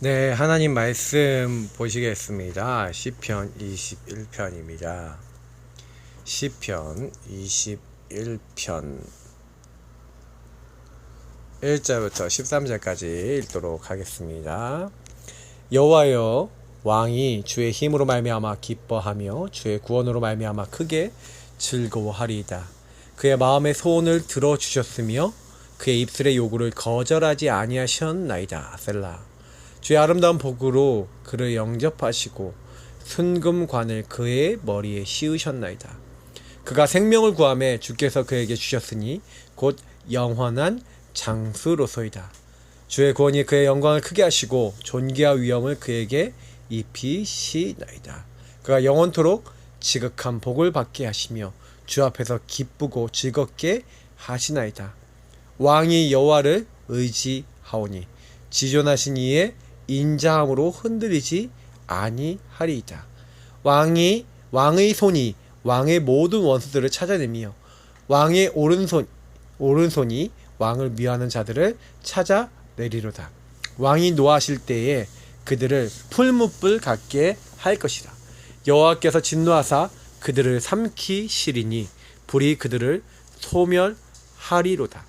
네, 하나님 말씀 보시겠습니다. 시편 21편입니다. 시편 21편 1절부터 13절까지 읽도록 하겠습니다. 여호와여, 왕이 주의 힘으로 말미암아 기뻐하며 주의 구원으로 말미암아 크게 즐거워하리이다. 그의 마음의 소원을 들어주셨으며 그의 입술의 요구를 거절하지 아니하셨나이다. 셀라. 주의 아름다운 복으로 그를 영접하시고 순금관을 그의 머리에 씌우셨나이다. 그가 생명을 구하매 주께서 그에게 주셨으니 곧 영원한 장수로소이다. 주의 구원이 그의 영광을 크게 하시고 존귀와 위엄을 그에게 입히시나이다. 그가 영원토록 지극한 복을 받게 하시며 주 앞에서 기쁘고 즐겁게 하시나이다. 왕이 여호와를 의지하오니 지존하신 이의 인자함으로 흔들리지 아니하리이다. 왕의 손이 왕의 모든 원수들을 찾아내며 왕의 오른손이 왕을 미워하는 자들을 찾아내리로다. 왕이 노하실 때에 그들을 풀무불 같게 할 것이다. 여호와께서 진노하사 그들을 삼키시리니 불이 그들을 소멸하리로다.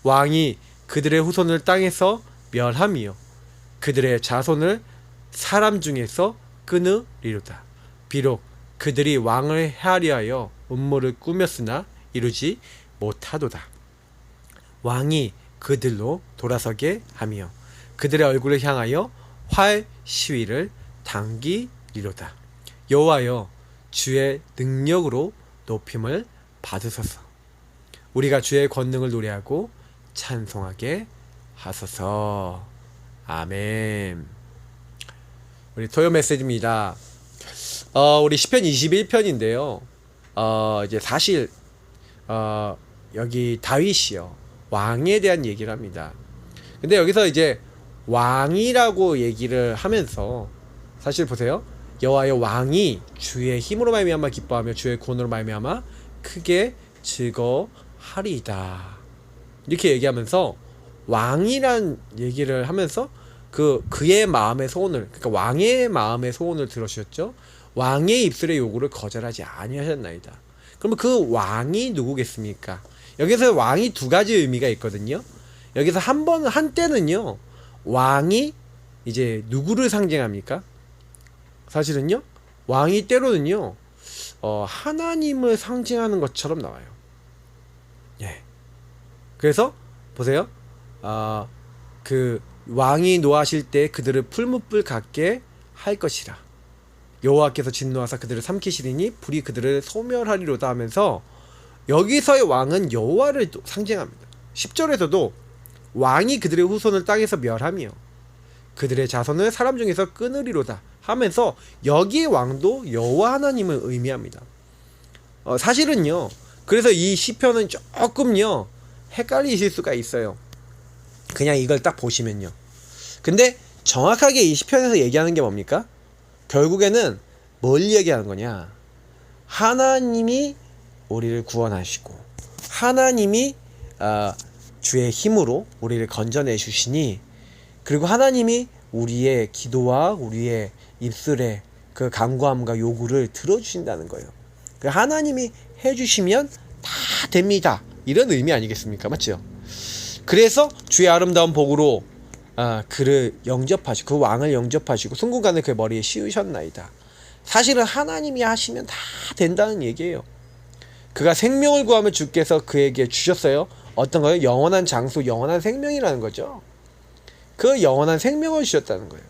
왕이 그들의 후손을 땅에서 멸하며 그들의 자손을 사람 중에서 끊으리로다. 비록 그들이 왕을 해하려 하여 음모를 꾸몄으나 이루지 못하도다. 왕이 그들로 돌아서게 하며 그들의 얼굴을 향하여 활 시위를 당기리로다. 여호와여, 주의 능력으로 높임을 받으소서. 우리가 주의 권능을 노래하고 찬송하게 하소서. 아멘. 우리 토요 메시지입니다. 우리 시편 21편인데요. 이제 사실 여기 다윗이요, 왕에 대한 얘기를 합니다. 근데 여기서 이제 왕이라고 얘기를 하면서 사실 보세요. 여호와의 왕이 주의 힘으로 말미암아 기뻐하며 주의 구원으로 말미암아 크게 즐거워하리이다. 이렇게 얘기하면서 왕이란 얘기를 하면서 그의 마음의 소원을, 그러니까 왕의 마음의 소원을 들어주셨죠. 왕의 입술의 요구를 거절하지 아니하셨나이다. 그러면 그 왕이 누구겠습니까? 여기서 왕이 두 가지 의미가 있거든요. 여기서 한때는요, 왕이 이제 누구를 상징합니까? 사실은요, 왕이 때로는요, 하나님을 상징하는 것처럼 나와요. 예. 그래서 보세요. 그 왕이 노하실 때 그들을 풀무불 같게 할 것이라. 여호와께서 진노하사 그들을 삼키시리니 불이 그들을 소멸하리로다 하면서 여기서의 왕은 여호와를 상징합니다. 10절에서도 왕이 그들의 후손을 땅에서 멸하며 그들의 자손을 사람 중에서 끊으리로다 하면서 여기의 왕도 여호와 하나님을 의미합니다. 사실은요, 그래서 이 시편은 조금요 헷갈리실 수가 있어요. 그냥 이걸 딱 보시면요. 근데 정확하게 이 시편에서 얘기하는 게 뭡니까? 결국에는 뭘 얘기하는 거냐? 하나님이 우리를 구원하시고 하나님이 주의 힘으로 우리를 건져내 주시니, 그리고 하나님이 우리의 기도와 우리의 입술의 그 간구함과 요구를 들어주신다는 거예요. 하나님이 해주시면 다 됩니다. 이런 의미 아니겠습니까? 맞죠? 그래서 주의 아름다운 복으로 그를 영접하시고 그 왕을 영접하시고 순금관을 그의 머리에 씌우셨나이다. 사실은 하나님이 하시면 다 된다는 얘기예요. 그가 생명을 구하며 주께서 그에게 주셨어요. 어떤 거예요? 영원한 장수, 영원한 생명이라는 거죠. 그 영원한 생명을 주셨다는 거예요.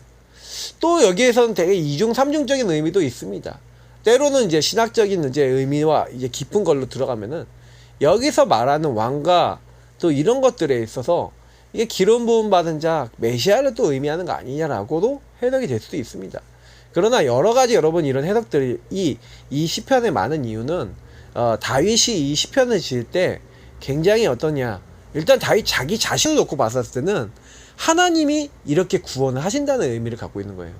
또 여기에서는 되게 이중 삼중적인 의미도 있습니다. 때로는 이제 신학적인 이제 의미와 이제 깊은 걸로 들어가면은 여기서 말하는 왕과 또 이런 것들에 있어서 이게 기름 부음 받은 자 메시아를 또 의미하는 거 아니냐라고도 해석이 될 수도 있습니다. 그러나 여러 가지 여러분 이런 해석들이 이 시편에 많은 이유는 다윗이 이 시편을 지을 때 굉장히 어떠냐, 일단 다윗 자기 자신을 놓고 봤었을 때는 하나님이 이렇게 구원을 하신다는 의미를 갖고 있는 거예요.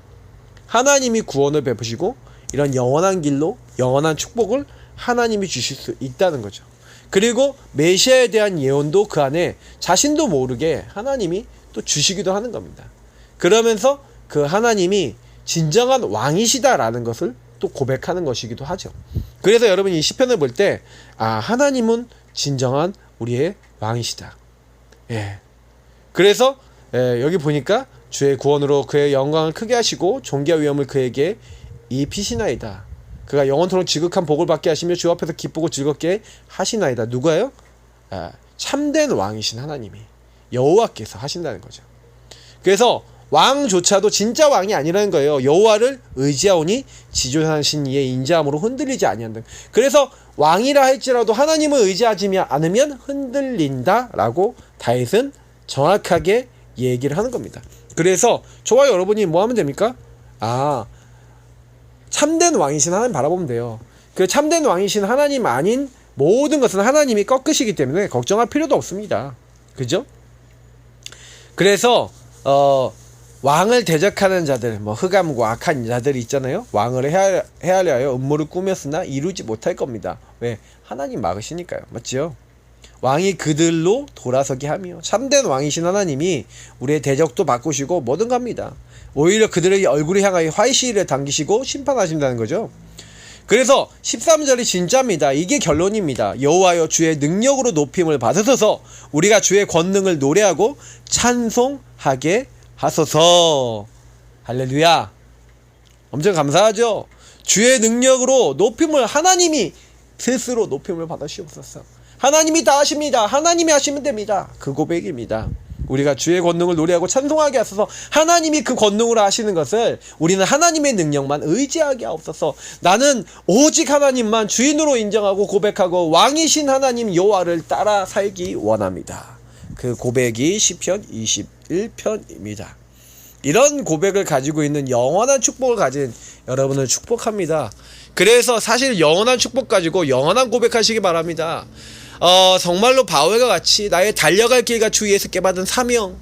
하나님이 구원을 베푸시고 이런 영원한 길로 영원한 축복을 하나님이 주실 수 있다는 거죠. 그리고 메시아에 대한 예언도 그 안에 자신도 모르게 하나님이 또 주시기도 하는 겁니다. 그러면서 그 하나님이 진정한 왕이시다라는 것을 또 고백하는 것이기도 하죠. 그래서 여러분 이 시편을 볼 때 하나님은 진정한 우리의 왕이시다. 예. 그래서 여기 보니까 주의 구원으로 그의 영광을 크게 하시고 존귀와 위엄을 그에게 입히시나이다. 그가 영원토록 지극한 복을 받게 하시며 주 앞에서 기쁘고 즐겁게 하시나이다. 누가요? 참된 왕이신 하나님이 여호와께서 하신다는 거죠. 그래서 왕조차도 진짜 왕이 아니라는 거예요. 여호와를 의지하오니 지존하신 이의 인자함으로 흔들리지 아니한다. 그래서 왕이라 할지라도 하나님을 의지하지 않으면 흔들린다라고 다윗은 정확하게 얘기를 하는 겁니다. 그래서 저와 여러분이 뭐 하면 됩니까? 참된 왕이신 하나님 바라보면 돼요. 그 참된 왕이신 하나님 아닌 모든 것은 하나님이 꺾으시기 때문에 걱정할 필요도 없습니다. 그죠? 그래서 왕을 대적하는 자들, 흑암과 악한 자들이 있잖아요. 왕을 헤아려 하여 음모를 꾸몄으나 이루지 못할 겁니다. 왜? 하나님 막으시니까요. 맞죠? 왕이 그들로 돌아서게 하며 참된 왕이신 하나님이 우리의 대적도 바꾸시고 뭐든 갑니다. 오히려 그들의 얼굴을 향하여 화이시를 당기시고 심판하신다는 거죠. 그래서 13절이 진짜입니다. 이게 결론입니다. 여호와여 주의 능력으로 높임을 받으소서. 우리가 주의 권능을 노래하고 찬송하게 하소서. 할렐루야. 엄청 감사하죠. 주의 능력으로 높임을 하나님이 스스로 높임을 받으시옵소서. 하나님이 다 하십니다. 하나님이 하시면 됩니다. 그 고백입니다. 우리가 주의 권능을 노래하고 찬송하게 하소서. 하나님이 그 권능으로 하시는 것을 우리는 하나님의 능력만 의지하게 하옵소서. 나는 오직 하나님만 주인으로 인정하고 고백하고 왕이신 하나님 여호와를 따라 살기 원합니다. 그 고백이 시편 21편입니다. 이런 고백을 가지고 있는 영원한 축복을 가진 여러분을 축복합니다. 그래서 사실 영원한 축복 가지고 영원한 고백하시기 바랍니다. 정말로 바울과 같이 나의 달려갈 길과 주 예수께 받은 사명,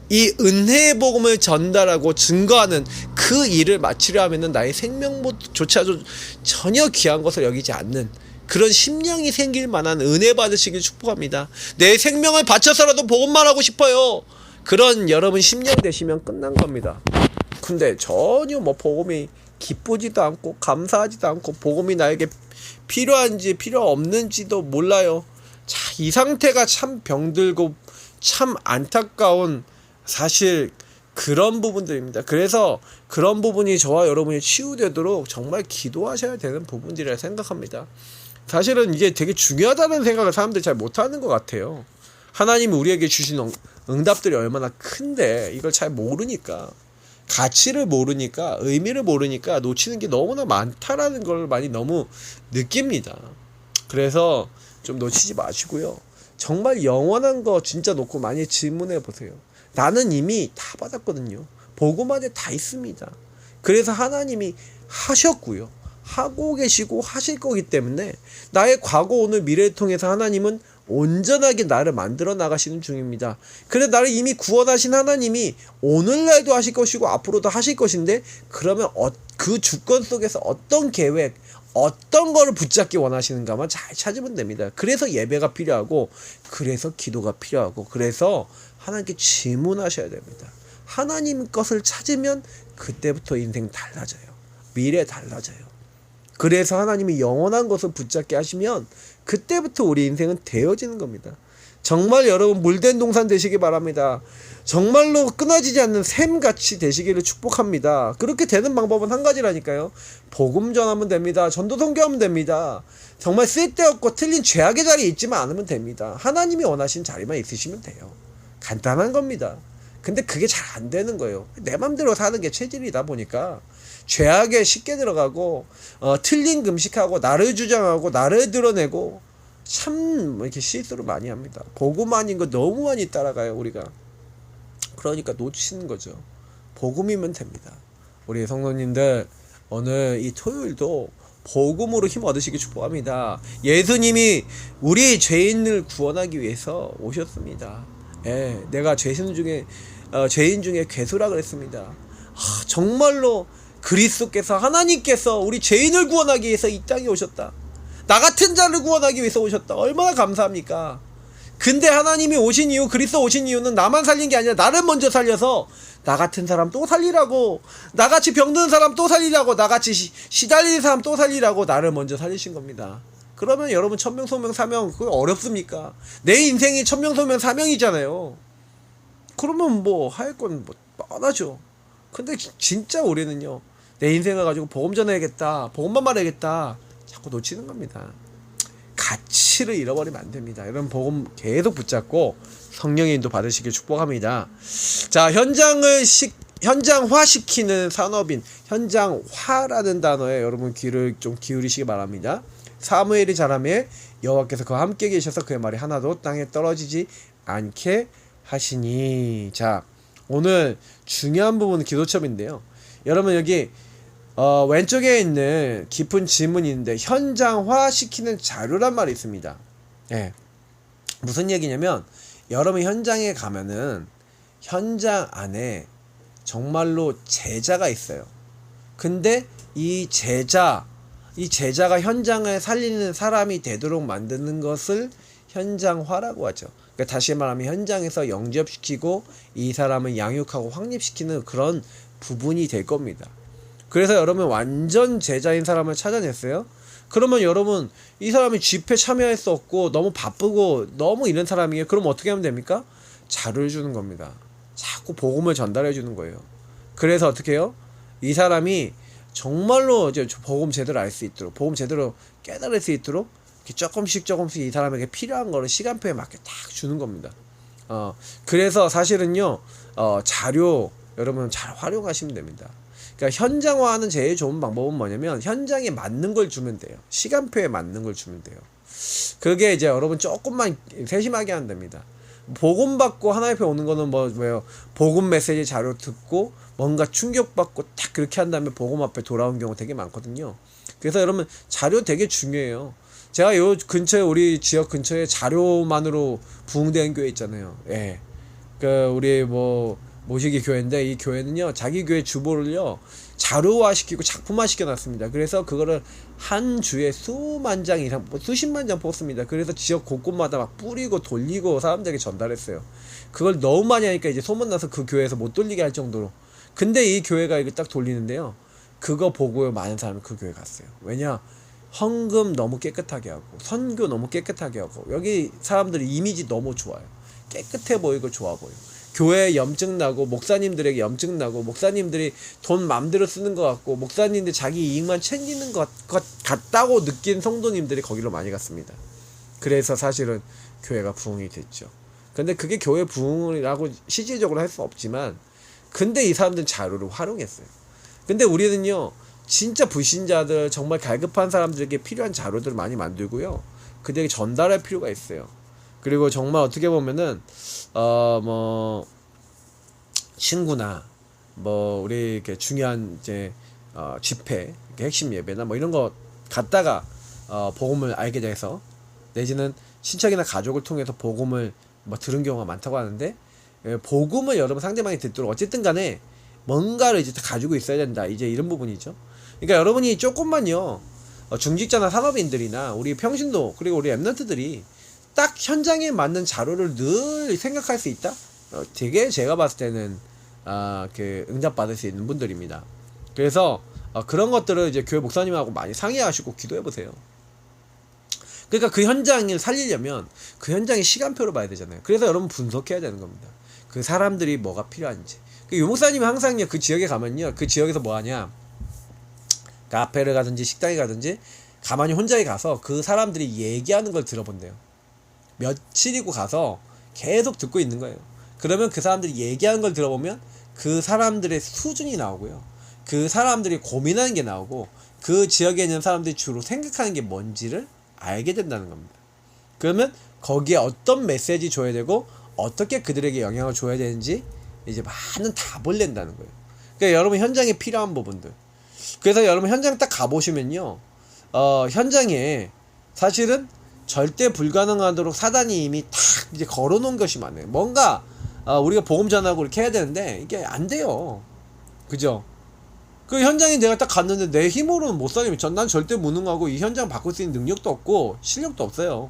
이 은혜의 복음을 전달하고 증거하는 그 일을 마치려 하면은 나의 생명조차도 전혀 귀한 것을 여기지 않는 그런 심령이 생길 만한 은혜 받으시길 축복합니다. 내 생명을 바쳐서라도 복음만 하고 싶어요. 그런 여러분 심령 되시면 끝난 겁니다. 근데 전혀 복음이 기쁘지도 않고 감사하지도 않고 복음이 나에게 필요한지 필요 없는지도 몰라요. 자, 이 상태가 참 병들고 참 안타까운 사실 그런 부분들입니다. 그래서 그런 부분이 저와 여러분이 치유되도록 정말 기도하셔야 되는 부분들이라 생각합니다. 사실은 이게 되게 중요하다는 생각을 사람들이 잘 못하는 것 같아요. 하나님이 우리에게 주신 응답들이 얼마나 큰데 이걸 잘 모르니까, 가치를 모르니까, 의미를 모르니까 놓치는 게 너무나 많다라는 걸 많이 너무 느낍니다. 그래서 좀 놓치지 마시고요. 정말 영원한 거 진짜 놓고 많이 질문해 보세요. 나는 이미 다 받았거든요. 복음 안에 다 있습니다. 그래서 하나님이 하셨고요. 하고 계시고 하실 거기 때문에 나의 과거, 오늘, 미래를 통해서 하나님은 온전하게 나를 만들어 나가시는 중입니다. 그래서 나를 이미 구원하신 하나님이 오늘날도 하실 것이고 앞으로도 하실 것인데, 그러면 그 주권 속에서 어떤 계획, 어떤 거를 붙잡기 원하시는가만 잘 찾으면 됩니다. 그래서 예배가 필요하고, 그래서 기도가 필요하고, 그래서 하나님께 질문하셔야 됩니다. 하나님 것을 찾으면 그때부터 인생 달라져요. 미래 달라져요. 그래서 하나님이 영원한 것을 붙잡게 하시면 그때부터 우리 인생은 되어지는 겁니다. 정말 여러분 물된 동산 되시기 바랍니다. 정말로 끊어지지 않는 샘같이 되시기를 축복합니다. 그렇게 되는 방법은 한 가지라니까요. 복음 전하면 됩니다. 전도 선교하면 됩니다. 정말 쓸데없고 틀린 죄악의 자리에 있지만 않으면 됩니다. 하나님이 원하신 자리만 있으시면 돼요. 간단한 겁니다. 근데 그게 잘 안 되는 거예요. 내 맘대로 사는 게 체질이다 보니까 죄악에 쉽게 들어가고 틀린 금식하고 나를 주장하고 나를 드러내고 참 이렇게 실수를 많이 합니다. 복음 아닌 거 너무 많이 따라가요, 우리가. 그러니까 놓치는 거죠. 복음이면 됩니다. 우리 성도님들 오늘 이 토요일도 복음으로 힘 얻으시기 축복합니다. 예수님이 우리 죄인을 구원하기 위해서 오셨습니다. 예, 내가 죄인 중에 괴수라 그랬습니다. 정말로 그리스도께서, 하나님께서 우리 죄인을 구원하기 위해서 이 땅에 오셨다. 나 같은 자를 구원하기 위해서 오셨다. 얼마나 감사합니까? 근데 하나님이 오신 이유, 그리스도 오신 이유는 나만 살린 게 아니라 나를 먼저 살려서 나 같은 사람 또 살리라고, 나같이 병든 사람 또 살리라고, 나같이 시달리는 사람 또 살리라고 나를 먼저 살리신 겁니다. 그러면 여러분 천명소명 사명 그거 어렵습니까? 내 인생이 천명소명 사명이잖아요. 그러면 뭐 할 건 뭐 뻔하죠. 근데 진짜 우리는요, 내 인생을 가지고 복음 전해야겠다, 복음만 말해야겠다 자꾸 놓치는 겁니다. 가치를 잃어버리면 안 됩니다. 이런 복음 계속 붙잡고 성령의 인도 받으시길 축복합니다. 자, 현장화시키는 산업인, 현장화라는 단어에 여러분 귀를 좀 기울이시기 바랍니다. 사무엘이 자라매 여호와께서 그와 함께 계셔서 그의 말이 하나도 땅에 떨어지지 않게 하시니. 자, 오늘 중요한 부분은 기도첩인데요. 여러분 여기 왼쪽에 있는 깊은 질문이 있는데 현장화시키는 자료란 말이 있습니다. 예. 무슨 얘기냐면 여러분 현장에 가면은 현장 안에 정말로 제자가 있어요. 근데 이 제자가 현장을 살리는 사람이 되도록 만드는 것을 현장화라고 하죠. 그러니까 다시 말하면 현장에서 영접시키고 이 사람을 양육하고 확립시키는 그런 부분이 될 겁니다. 그래서 여러분 완전 제자인 사람을 찾아냈어요. 그러면 여러분 이 사람이 집회 참여할 수 없고 너무 바쁘고 너무 이런 사람이에요. 그럼 어떻게 하면 됩니까? 자료를 주는 겁니다. 자꾸 복음을 전달해 주는 거예요. 그래서 어떻게 해요? 이 사람이 정말로 이제 복음 제대로 알 수 있도록, 복음 제대로 깨달을 수 있도록 조금씩 이 사람에게 필요한 거를 시간표에 맞게 딱 주는 겁니다. 그래서 사실은요, 자료 여러분 잘 활용하시면 됩니다. 그러니까 현장화하는 제일 좋은 방법은 뭐냐면 현장에 맞는 걸 주면 돼요. 시간표에 맞는 걸 주면 돼요. 그게 이제 여러분 조금만 세심하게 하면 됩니다. 복음 받고 하나님 앞에 오는 거는 뭐예요? 복음 메시지 자료 듣고 뭔가 충격받고 딱 그렇게 한 다음에 복음 앞에 돌아온 경우 되게 많거든요. 그래서 여러분 자료 되게 중요해요. 제가 요 근처에 우리 지역 근처에 자료만으로 부흥되는 교회 있잖아요. 예. 그 우리 모시기 교회인데 이 교회는요 자기 교회 주보를요 자료화 시키고 작품화 시켜놨습니다. 그래서 그거를 한 주에 수만 장 이상, 수십만 장 뽑습니다. 그래서 지역 곳곳마다 막 뿌리고 돌리고 사람들에게 전달했어요. 그걸 너무 많이 하니까 이제 소문나서 그 교회에서 못 돌리게 할 정도로. 근데 이 교회가 이거 딱 돌리는데요, 그거 보고 많은 사람이 그 교회 갔어요. 왜냐? 헌금 너무 깨끗하게 하고 선교 너무 깨끗하게 하고 여기 사람들이 이미지 너무 좋아요. 깨끗해 보이고 좋아 보여. 교회에 염증 나고 목사님들에게 염증 나고 목사님들이 돈 맘대로 쓰는 것 같고 목사님들 자기 이익만 챙기는 것 같다고 느낀 성도님들이 거기로 많이 갔습니다. 그래서 사실은 교회가 부흥이 됐죠. 근데 그게 교회 부흥이라고 실질적으로 할 수 없지만 근데 이 사람들은 자료를 활용했어요. 근데 우리는요 진짜 불신자들 정말 갈급한 사람들에게 필요한 자료들을 많이 만들고요 그들에게 전달할 필요가 있어요. 그리고 정말 어떻게 보면은 친구나 우리 이렇게 중요한 이제 집회, 핵심 예배나 이런 거 갔다가 복음을 알게 돼서 내지는 친척이나 가족을 통해서 복음을 들은 경우가 많다고 하는데 복음을 여러분 상대방이 듣도록 어쨌든 간에 뭔가를 이제 가지고 있어야 된다. 이제 이런 부분이죠. 그러니까 여러분이 조금만요 중직자나 산업인들이나 우리 평신도 그리고 우리 랩런트들이 딱 현장에 맞는 자료를 늘 생각할 수 있다? 되게 제가 봤을 때는 응답받을 수 있는 분들입니다. 그래서 그런 것들을 이제 교회 목사님하고 많이 상의하시고 기도해보세요. 그러니까 그 현장을 살리려면 그 현장의 시간표를 봐야 되잖아요. 그래서 여러분 분석해야 되는 겁니다. 그 사람들이 뭐가 필요한지. 유 목사님이 항상요 그 지역에 가면요 그 지역에서 뭐하냐, 카페를 가든지 식당에 가든지 가만히 혼자 가서 그 사람들이 얘기하는 걸 들어본대요. 며칠이고 가서 계속 듣고 있는 거예요. 그러면 그 사람들이 얘기하는 걸 들어보면 그 사람들의 수준이 나오고요, 그 사람들이 고민하는 게 나오고 그 지역에 있는 사람들이 주로 생각하는 게 뭔지를 알게 된다는 겁니다. 그러면 거기에 어떤 메시지 줘야 되고 어떻게 그들에게 영향을 줘야 되는지 이제 많은 답을 낸다는 거예요. 그러니까 여러분 현장에 필요한 부분들. 그래서 여러분 현장 딱 가보시면요 현장에 사실은 절대 불가능하도록 사단이 이미 탁 이제 걸어놓은 것이 많아요. 뭔가 우리가 복음 전하고 이렇게 해야 되는데 이게 안 돼요. 그죠? 그 현장에 내가 딱 갔는데 내 힘으로는 못 살리면 난 절대 무능하고 이 현장 바꿀 수 있는 능력도 없고 실력도 없어요.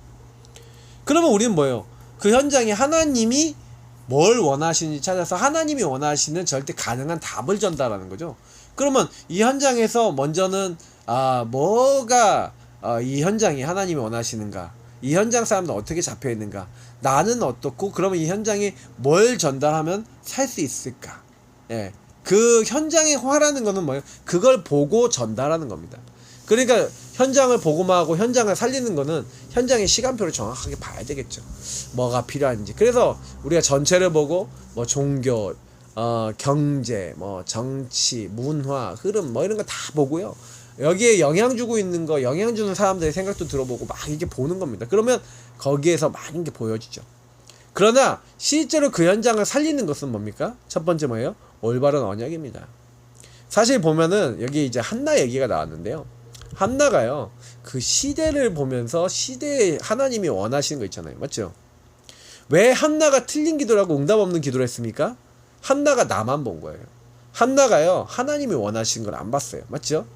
그러면 우리는 뭐예요? 그 현장에 하나님이 뭘 원하시는지 찾아서 하나님이 원하시는 절대 가능한 답을 전달하는 거죠. 그러면 이 현장에서 먼저는 뭐가 이 현장이 하나님이 원하시는가, 이 현장 사람들 어떻게 잡혀 있는가, 나는 어떻고, 그러면 이 현장에 뭘 전달하면 살 수 있을까. 예, 그 현장의 화라는 거는 뭐예요? 그걸 보고 전달하는 겁니다. 그러니까 현장을 보고만 하고 현장을 살리는 거는 현장의 시간표를 정확하게 봐야 되겠죠. 뭐가 필요한지. 그래서 우리가 전체를 보고 뭐 종교, 경제, 뭐 정치, 문화, 흐름 뭐 이런 거 다 보고요. 여기에 영향 주고 있는 거, 영향 주는 사람들의 생각도 들어보고 막 이렇게 보는 겁니다. 그러면 거기에서 많은 게 보여지죠. 그러나 실제로 그 현장을 살리는 것은 뭡니까? 첫 번째 뭐예요? 올바른 언약입니다. 사실 보면은 여기 이제 한나 얘기가 나왔는데요. 한나가요, 그 시대를 보면서 시대에 하나님이 원하시는 거 있잖아요. 맞죠? 왜 한나가 틀린 기도를 하고 응답 없는 기도를 했습니까? 한나가 나만 본 거예요. 한나가요, 하나님이 원하시는 걸 안 봤어요. 맞죠?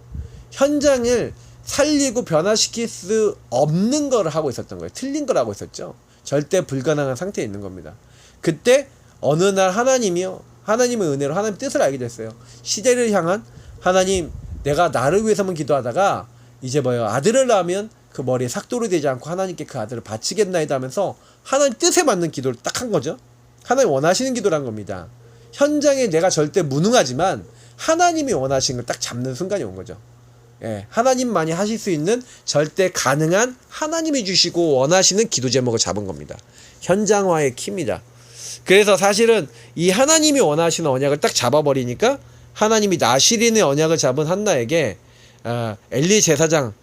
현장을 살리고 변화시킬 수 없는 걸 하고 있었던 거예요. 틀린 걸 하고 있었죠. 절대 불가능한 상태에 있는 겁니다. 그때 어느 날 하나님이요, 하나님의 은혜로 하나님 뜻을 알게 됐어요. 시대를 향한, 하나님, 내가 나를 위해서만 기도하다가 이제 뭐예요, 아들을 낳으면 그 머리에 삭도로 되지 않고 하나님께 그 아들을 바치겠나이다 하면서 하나님 뜻에 맞는 기도를 딱 한 거죠. 하나님 원하시는 기도란 겁니다. 현장에 내가 절대 무능하지만 하나님이 원하시는 걸 딱 잡는 순간이 온 거죠. 예, 하나님만이 하실 수 있는 절대 가능한, 하나님이 주시고 원하시는 기도 제목을 잡은 겁니다. 현장화의 키입니다. 그래서 사실은 이 하나님이 원하시는 언약을 딱 잡아버리니까 하나님이 나시린의 언약을 잡은 한나에게 엘리 제사장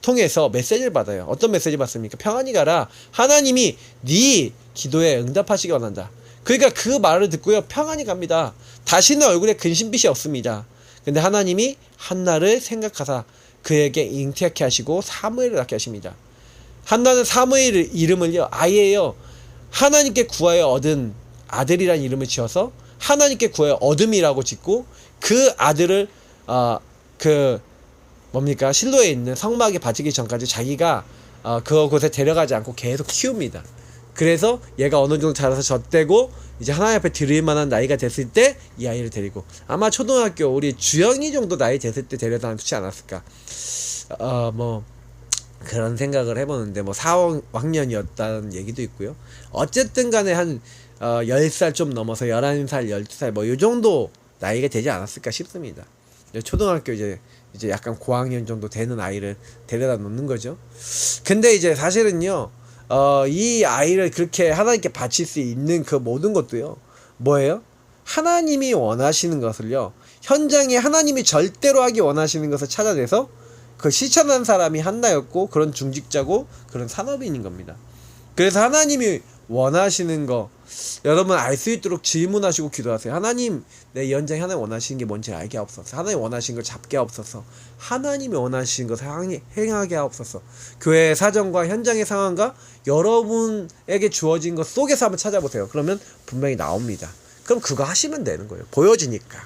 통해서 메시지를 받아요. 어떤 메시지 받습니까? 평안히 가라. 하나님이 네 기도에 응답하시기 원한다. 그러니까 그 말을 듣고요, 평안히 갑니다. 다시는 얼굴에 근심빛이 없습니다. 근데 하나님이 한나를 생각하사 그에게 잉태케 하시고 사무엘을 낳게 하십니다. 한나는 사무엘 이름을요, 아예요, 하나님께 구하여 얻은 아들이라는 이름을 지어서 하나님께 구하여 얻음이라고 짓고, 그 아들을 뭡니까, 실로에 있는 성막에 바치기 전까지 자기가 그곳에 데려가지 않고 계속 키웁니다. 그래서 얘가 어느 정도 자라서 젖대고 이제 하나님 앞에 드릴 만한 나이가 됐을 때 이 아이를 데리고, 아마 초등학교 우리 주영이 정도 나이 됐을 때 데려다 놓지 않았을까, 뭐 그런 생각을 해보는데, 뭐 4학년이었다는 얘기도 있고요. 어쨌든 간에 한 10살 좀 넘어서 11살, 12살 뭐 요 정도 나이가 되지 않았을까 싶습니다. 초등학교 이제 약간 고학년 정도 되는 아이를 데려다 놓는 거죠. 근데 이제 사실은요, 이 아이를 그렇게 하나님께 바칠 수 있는 그 모든 것도요, 뭐예요? 하나님이 원하시는 것을요, 현장에 하나님이 절대로 하기 원하시는 것을 찾아내서 그 실천한 사람이 한나였고, 그런 중직자고 그런 산업인인 겁니다. 그래서 하나님이 원하시는 거 여러분 알 수 있도록 질문하시고 기도하세요. 하나님, 내 현장에 하나님 원하시는 게 뭔지 알게 하옵소서. 하나님 원하시는 걸 잡게 하옵소서. 하나님이 원하시는 것을 행하게 하옵소서. 교회의 사정과 현장의 상황과 여러분에게 주어진 것 속에서 한번 찾아보세요. 그러면 분명히 나옵니다. 그럼 그거 하시면 되는 거예요. 보여지니까.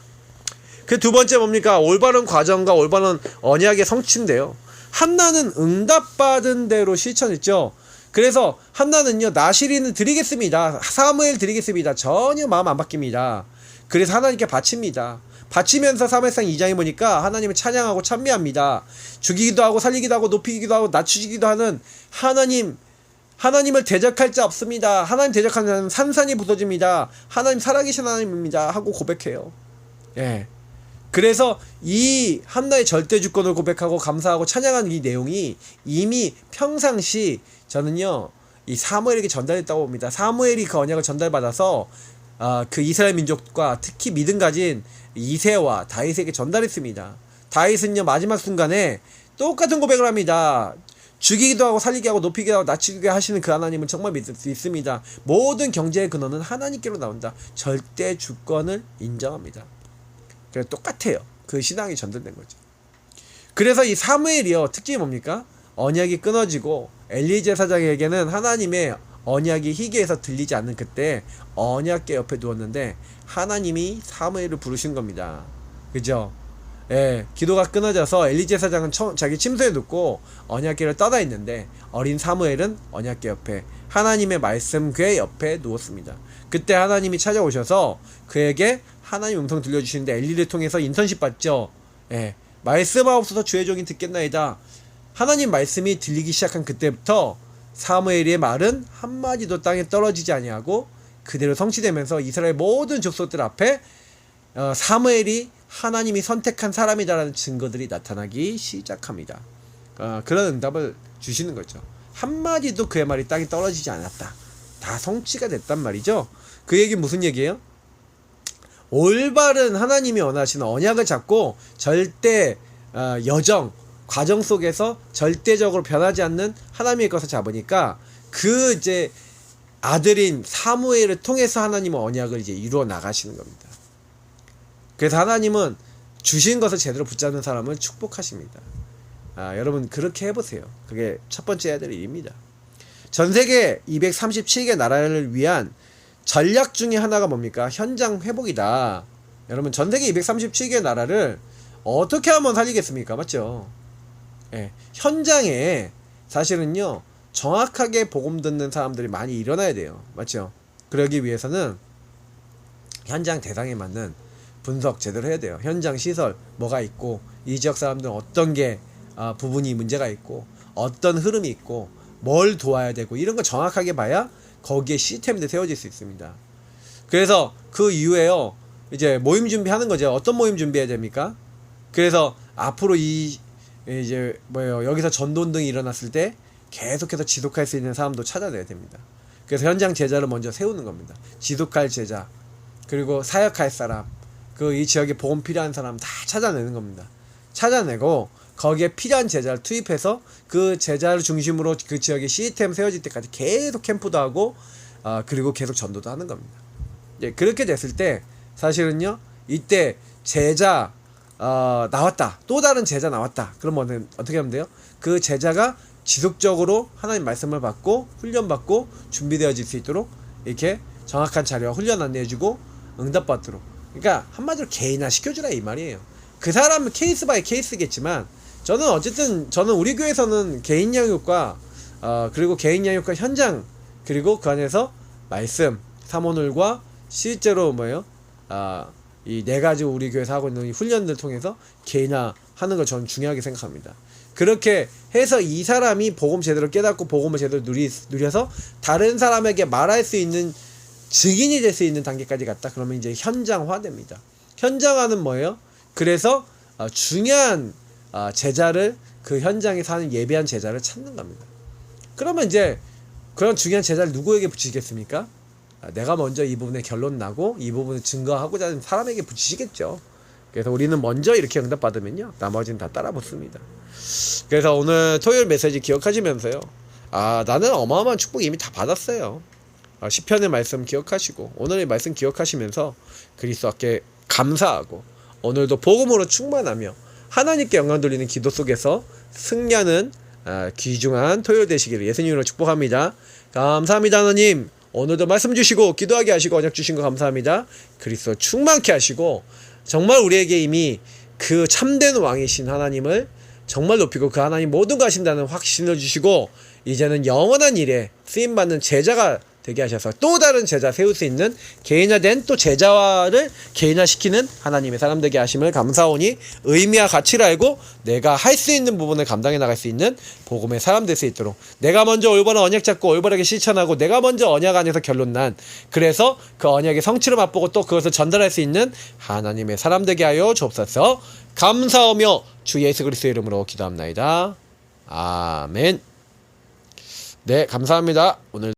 그 두 번째 뭡니까? 올바른 과정과 올바른 언약의 성취인데요. 한나는 응답받은 대로 실천했죠. 그래서 한나는요, 나시린을 드리겠습니다, 사무엘 드리겠습니다, 전혀 마음 안 바뀝니다. 그래서 하나님께 바칩니다. 바치면서 사무엘상 2장에 보니까 하나님을 찬양하고 찬미합니다. 죽이기도 하고 살리기도 하고 높이기도 하고 낮추기도 하는 하나님을 대적할 자 없습니다. 하나님 대적하는 자는 산산이 부서집니다. 하나님 살아계신 하나님입니다 하고 고백해요. 예. 그래서 이 한나의 절대 주권을 고백하고 감사하고 찬양하는 이 내용이 이미 평상시 저는요, 이 사무엘에게 전달했다고 봅니다. 사무엘이 그 언약을 전달받아서 그 이스라엘 민족과 특히 믿음 가진 이새와 다윗에게 전달했습니다. 다윗은요, 마지막 순간에 똑같은 고백을 합니다. 죽이기도 하고 살리게 하고 높이기도 하고 낮추게 하시는 그 하나님은 정말 믿을 수 있습니다. 모든 경제의 근원은 하나님께로 나온다. 절대 주권을 인정합니다. 그래서 똑같아요. 그 신앙이 전달된 거죠. 그래서 이 사무엘이요, 특징이 뭡니까? 언약이 끊어지고 엘리 제사장에게는 하나님의 언약이 희귀해서 들리지 않는 그때 언약궤 옆에 누웠는데 하나님이 사무엘을 부르신 겁니다. 그죠? 기도가 끊어져서 엘리 제사장은 자기 침소에 눕고 언약궤를 떠다 있는데 어린 사무엘은 언약궤 옆에 하나님의 말씀 궤 옆에 누웠습니다. 그때 하나님이 찾아오셔서 그에게 하나님 음성 들려주시는데 엘리를 통해서 인선식 받죠. 말씀하옵소서 주의 종이 듣겠나이다. 하나님 말씀이 들리기 시작한 그때부터 사무엘의 말은 한마디도 땅에 떨어지지 아니하고 그대로 성취되면서 이스라엘 모든 족속들 앞에 사무엘이 하나님이 선택한 사람이다라는 증거들이 나타나기 시작합니다. 그런 응답을 주시는 거죠. 한마디도 그의 말이 땅에 떨어지지 않았다. 다 성취가 됐단 말이죠. 그 얘기는 무슨 얘기예요? 올바른 하나님이 원하시는 언약을 잡고 절대 여정 과정 속에서 절대적으로 변하지 않는 하나님의 것을 잡으니까 그 이제 아들인 사무엘을 통해서 하나님은 언약을 이제 이루어 나가시는 겁니다. 그래서 하나님은 주신 것을 제대로 붙잡는 사람을 축복하십니다. 여러분 그렇게 해보세요. 그게 첫 번째 해야 될 일입니다. 전 세계 237개 나라를 위한 전략 중에 하나가 뭡니까? 현장 회복이다. 여러분 전 세계 237개 나라를 어떻게 하면 살리겠습니까? 맞죠? 현장에 사실은요 정확하게 복음 듣는 사람들이 많이 일어나야 돼요. 맞죠? 그러기 위해서는 현장 대상에 맞는 분석 제대로 해야 돼요. 현장 시설 뭐가 있고 이 지역 사람들은 어떤 게 부분이 문제가 있고 어떤 흐름이 있고 뭘 도와야 되고 이런 거 정확하게 봐야 거기에 시스템도 세워질 수 있습니다. 그래서 그 이후에요 이제 모임 준비하는 거죠. 어떤 모임 준비해야 됩니까? 그래서 앞으로 이제 여기서 전도 운동이 일어났을 때 계속해서 지속할 수 있는 사람도 찾아내야 됩니다. 그래서 현장 제자를 먼저 세우는 겁니다. 지속할 제자 그리고 사역할 사람 그 이 지역에 복음 필요한 사람 다 찾아내는 겁니다. 찾아내고 거기에 필요한 제자를 투입해서 그 제자를 중심으로 그 지역에 시스템 세워질 때까지 계속 캠프도 하고 그리고 계속 전도도 하는 겁니다. 그렇게 됐을 때 사실은요 이때 제자 나왔다 또 다른 제자 나왔다 그러면 어떻게 하면 돼요? 그 제자가 지속적으로 하나님 말씀을 받고 훈련받고 준비되어질 수 있도록 이렇게 정확한 자료와 훈련 안내해주고 응답받도록 그러니까 한마디로 개인화 시켜주라 이 말이에요. 그 사람은 케이스 바이 케이스겠지만 저는 어쨌든 우리 교회에서는 개인 양육과 그리고 개인 양육과 현장 그리고 그 안에서 말씀 사모늘과 실제로 이 네 가지 우리 교회에서 하고 있는 이 훈련들 통해서 개인화 하는 걸 저는 중요하게 생각합니다. 그렇게 해서 이 사람이 복음 제대로 깨닫고 복음을 제대로 누려서 다른 사람에게 말할 수 있는 증인이 될 수 있는 단계까지 갔다 그러면 이제 현장화됩니다. 현장화는 뭐예요? 그래서 중요한 제자를 그 현장에 사는 예배한 제자를 찾는 겁니다. 그러면 이제 그런 중요한 제자를 누구에게 붙이겠습니까? 내가 먼저 이 부분에 결론 나고 이 부분을 증거하고자 하는 사람에게 붙이시겠죠. 그래서 우리는 먼저 이렇게 응답받으면요 나머지는 다 따라 붙습니다. 그래서 오늘 토요일 메시지 기억하시면서요 나는 어마어마한 축복 이미 다 받았어요. 시편의 말씀 기억하시고 오늘의 말씀 기억하시면서 그리스도께 감사하고 오늘도 복음으로 충만하며 하나님께 영광 돌리는 기도 속에서 승리하는 귀중한 토요일 되시기를 예수님으로 축복합니다. 감사합니다. 하나님 오늘도 말씀 주시고 기도하게 하시고 언약 주신 거 감사합니다. 그리스도 충만케 하시고 정말 우리에게 이미 그 참된 왕이신 하나님을 정말 높이고 그 하나님 모든 거 하신다는 확신을 주시고 이제는 영원한 일에 쓰임받는 제자가 되게 하셔서 또 다른 제자 세울 수 있는 개인화된 또 제자화를 개인화시키는 하나님의 사람 되게 하심을 감사오니 의미와 가치를 알고 내가 할 수 있는 부분을 감당해 나갈 수 있는 복음의 사람 될 수 있도록 내가 먼저 올바른 언약 잡고 올바르게 실천하고 내가 먼저 언약 안에서 결론 난 그래서 그 언약의 성취를 맛보고 또 그것을 전달할 수 있는 하나님의 사람 되게 하여 주옵소서. 감사하며 주 예수 그리스도의 이름으로 기도합나이다. 아멘. 네, 감사합니다. 오늘